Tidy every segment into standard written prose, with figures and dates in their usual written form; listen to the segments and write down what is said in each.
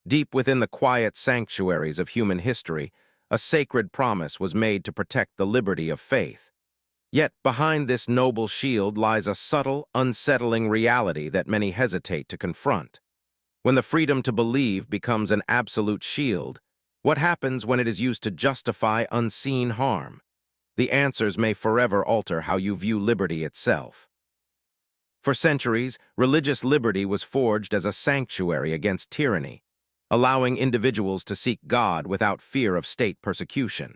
Deep within the quiet sanctuaries of human history, a sacred promise was made to protect the liberty of faith. Yet behind this noble shield lies a subtle, unsettling reality that many hesitate to confront. When the freedom to believe becomes an absolute shield, what happens when it is used to justify unseen harm? The answers may forever alter how you view liberty itself. For centuries, religious liberty was forged as a sanctuary against tyranny, allowing individuals to seek God without fear of state persecution.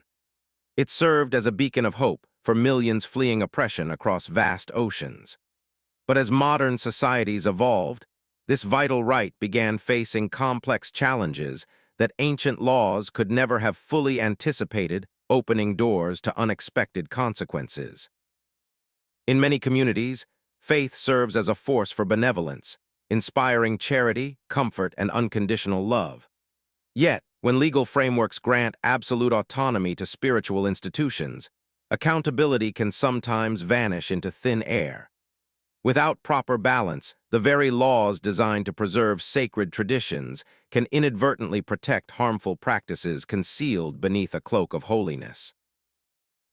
It served as a beacon of hope for millions fleeing oppression across vast oceans. But as modern societies evolved, this vital right began facing complex challenges that ancient laws could never have fully anticipated, opening doors to unexpected consequences. In many communities, faith serves as a force for benevolence, inspiring charity, comfort, and unconditional love. Yet, when legal frameworks grant absolute autonomy to spiritual institutions, accountability can sometimes vanish into thin air. Without proper balance, the very laws designed to preserve sacred traditions can inadvertently protect harmful practices concealed beneath a cloak of holiness.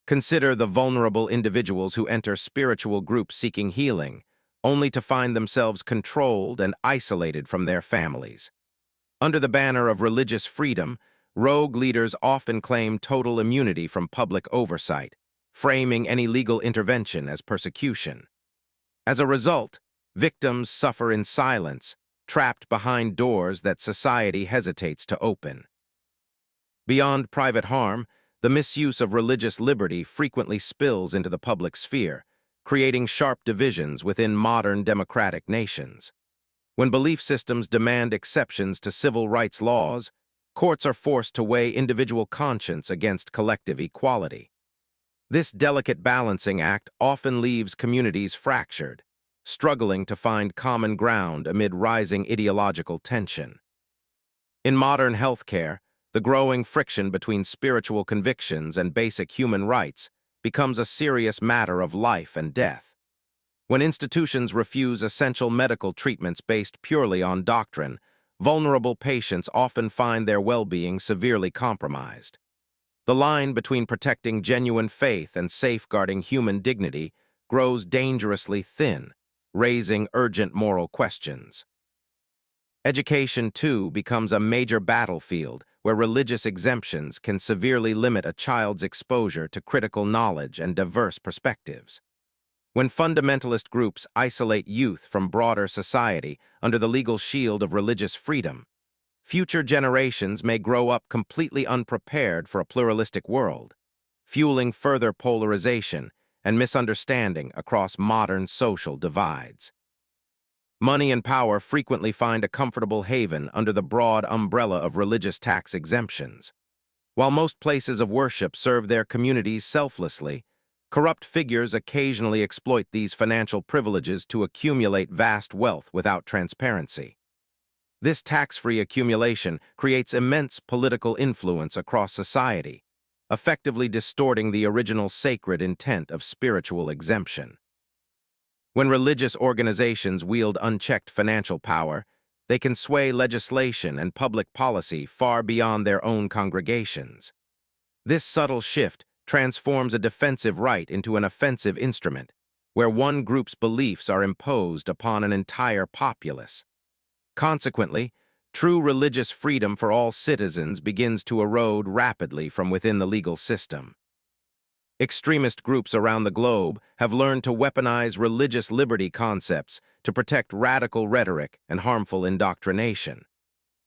Consider the vulnerable individuals who enter spiritual groups seeking healing, only to find themselves controlled and isolated from their families. Under the banner of religious freedom, rogue leaders often claim total immunity from public oversight, framing any legal intervention as persecution. As a result, victims suffer in silence, trapped behind doors that society hesitates to open. Beyond private harm, the misuse of religious liberty frequently spills into the public sphere, creating sharp divisions within modern democratic nations. When belief systems demand exceptions to civil rights laws, courts are forced to weigh individual conscience against collective equality. This delicate balancing act often leaves communities fractured, struggling to find common ground amid rising ideological tension. In modern healthcare, the growing friction between spiritual convictions and basic human rights becomes a serious matter of life and death. When institutions refuse essential medical treatments based purely on doctrine, vulnerable patients often find their well-being severely compromised. The line between protecting genuine faith and safeguarding human dignity grows dangerously thin, raising urgent moral questions. Education, too, becomes a major battlefield where religious exemptions can severely limit a child's exposure to critical knowledge and diverse perspectives. When fundamentalist groups isolate youth from broader society under the legal shield of religious freedom, future generations may grow up completely unprepared for a pluralistic world, fueling further polarization and misunderstanding across modern social divides. Money and power frequently find a comfortable haven under the broad umbrella of religious tax exemptions. While most places of worship serve their communities selflessly, corrupt figures occasionally exploit these financial privileges to accumulate vast wealth without transparency. This tax-free accumulation creates immense political influence across society, effectively distorting the original sacred intent of spiritual exemption. When religious organizations wield unchecked financial power, they can sway legislation and public policy far beyond their own congregations. This subtle shift transforms a defensive right into an offensive instrument, where one group's beliefs are imposed upon an entire populace. Consequently, true religious freedom for all citizens begins to erode rapidly from within the legal system. Extremist groups around the globe have learned to weaponize religious liberty concepts to protect radical rhetoric and harmful indoctrination.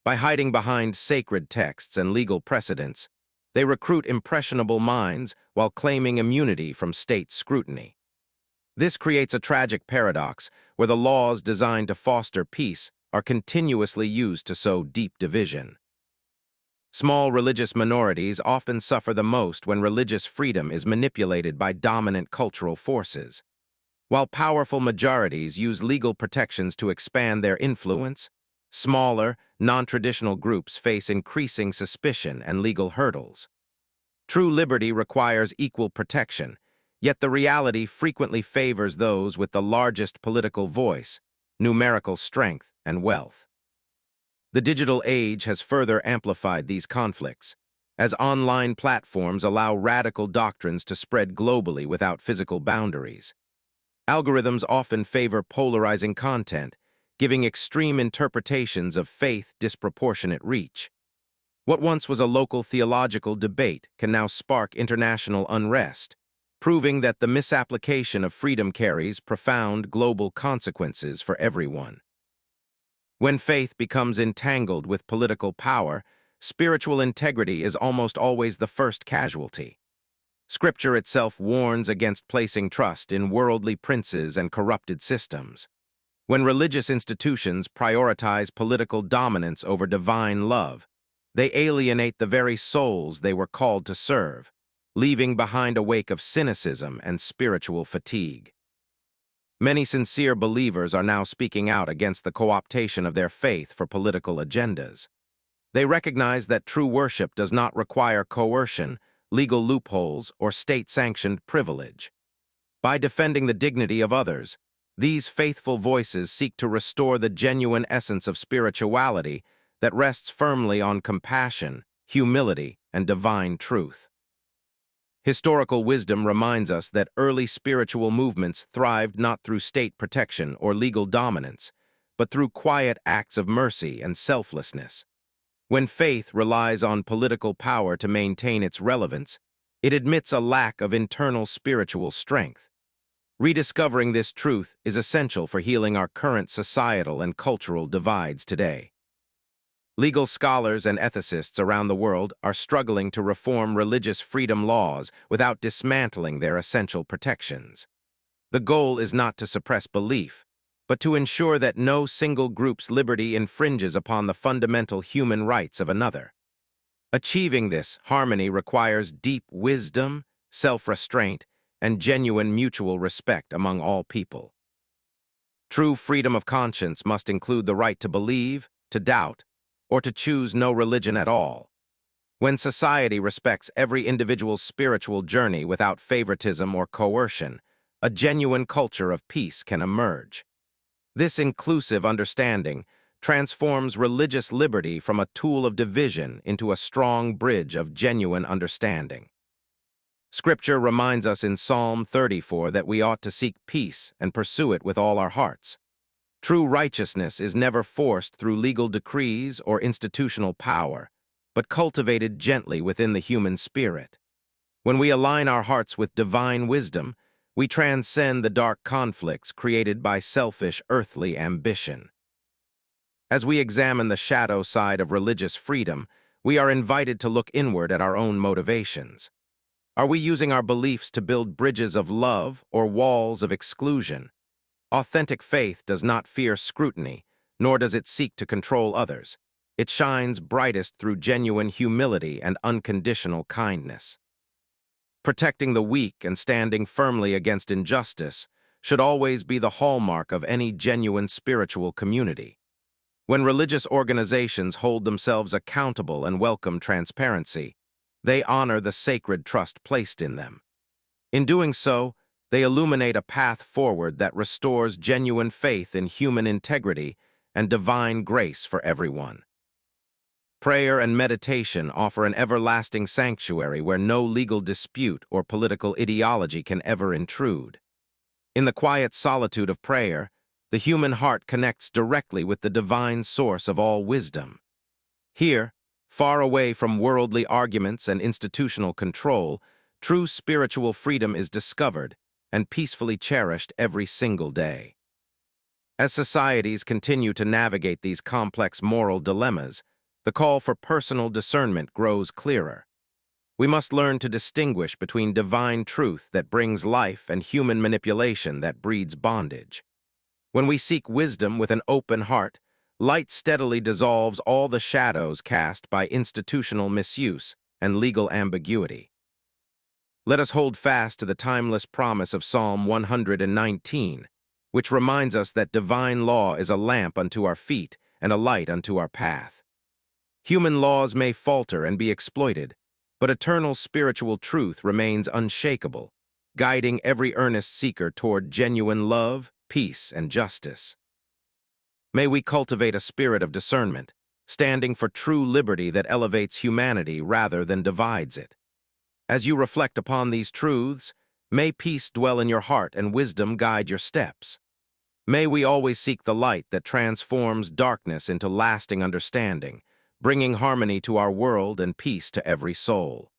By hiding behind sacred texts and legal precedents, they recruit impressionable minds while claiming immunity from state scrutiny. This creates a tragic paradox where the laws designed to foster peace are continuously used to sow deep division. Small religious minorities often suffer the most when religious freedom is manipulated by dominant cultural forces. While powerful majorities use legal protections to expand their influence, smaller, non-traditional groups face increasing suspicion and legal hurdles. True liberty requires equal protection, yet the reality frequently favors those with the largest political voice, numerical strength, and wealth. The digital age has further amplified these conflicts, as online platforms allow radical doctrines to spread globally without physical boundaries. Algorithms often favor polarizing content, giving extreme interpretations of faith disproportionate reach. What once was a local theological debate can now spark international unrest, proving that the misapplication of freedom carries profound global consequences for everyone. When faith becomes entangled with political power, spiritual integrity is almost always the first casualty. Scripture itself warns against placing trust in worldly princes and corrupted systems. When religious institutions prioritize political dominance over divine love, they alienate the very souls they were called to serve, leaving behind a wake of cynicism and spiritual fatigue. Many sincere believers are now speaking out against the co-optation of their faith for political agendas. They recognize that true worship does not require coercion, legal loopholes, or state-sanctioned privilege. By defending the dignity of others, these faithful voices seek to restore the genuine essence of spirituality that rests firmly on compassion, humility, and divine truth. Historical wisdom reminds us that early spiritual movements thrived not through state protection or legal dominance, but through quiet acts of mercy and selflessness. When faith relies on political power to maintain its relevance, it admits a lack of internal spiritual strength. Rediscovering this truth is essential for healing our current societal and cultural divides today. Legal scholars and ethicists around the world are struggling to reform religious freedom laws without dismantling their essential protections. The goal is not to suppress belief, but to ensure that no single group's liberty infringes upon the fundamental human rights of another. Achieving this harmony requires deep wisdom, self-restraint, and genuine mutual respect among all people. True freedom of conscience must include the right to believe, to doubt, or to choose no religion at all. When society respects every individual's spiritual journey without favoritism or coercion, a genuine culture of peace can emerge. This inclusive understanding transforms religious liberty from a tool of division into a strong bridge of genuine understanding. Scripture reminds us in Psalm 34 that we ought to seek peace and pursue it with all our hearts. True righteousness is never forced through legal decrees or institutional power, but cultivated gently within the human spirit. When we align our hearts with divine wisdom, we transcend the dark conflicts created by selfish earthly ambition. As we examine the shadow side of religious freedom, we are invited to look inward at our own motivations. Are we using our beliefs to build bridges of love or walls of exclusion? Authentic faith does not fear scrutiny, nor does it seek to control others. It shines brightest through genuine humility and unconditional kindness. Protecting the weak and standing firmly against injustice should always be the hallmark of any genuine spiritual community. When religious organizations hold themselves accountable and welcome transparency, they honor the sacred trust placed in them. In doing so, they illuminate a path forward that restores genuine faith in human integrity and divine grace for everyone. Prayer and meditation offer an everlasting sanctuary where no legal dispute or political ideology can ever intrude. In the quiet solitude of prayer, the human heart connects directly with the divine source of all wisdom. Here, far away from worldly arguments and institutional control, true spiritual freedom is discovered and peacefully cherished every single day. As societies continue to navigate these complex moral dilemmas, the call for personal discernment grows clearer. We must learn to distinguish between divine truth that brings life and human manipulation that breeds bondage. When we seek wisdom with an open heart, light steadily dissolves all the shadows cast by institutional misuse and legal ambiguity. Let us hold fast to the timeless promise of Psalm 119, which reminds us that divine law is a lamp unto our feet and a light unto our path. Human laws may falter and be exploited, but eternal spiritual truth remains unshakable, guiding every earnest seeker toward genuine love, peace, and justice. May we cultivate a spirit of discernment, standing for true liberty that elevates humanity rather than divides it. As you reflect upon these truths, may peace dwell in your heart and wisdom guide your steps. May we always seek the light that transforms darkness into lasting understanding, bringing harmony to our world and peace to every soul.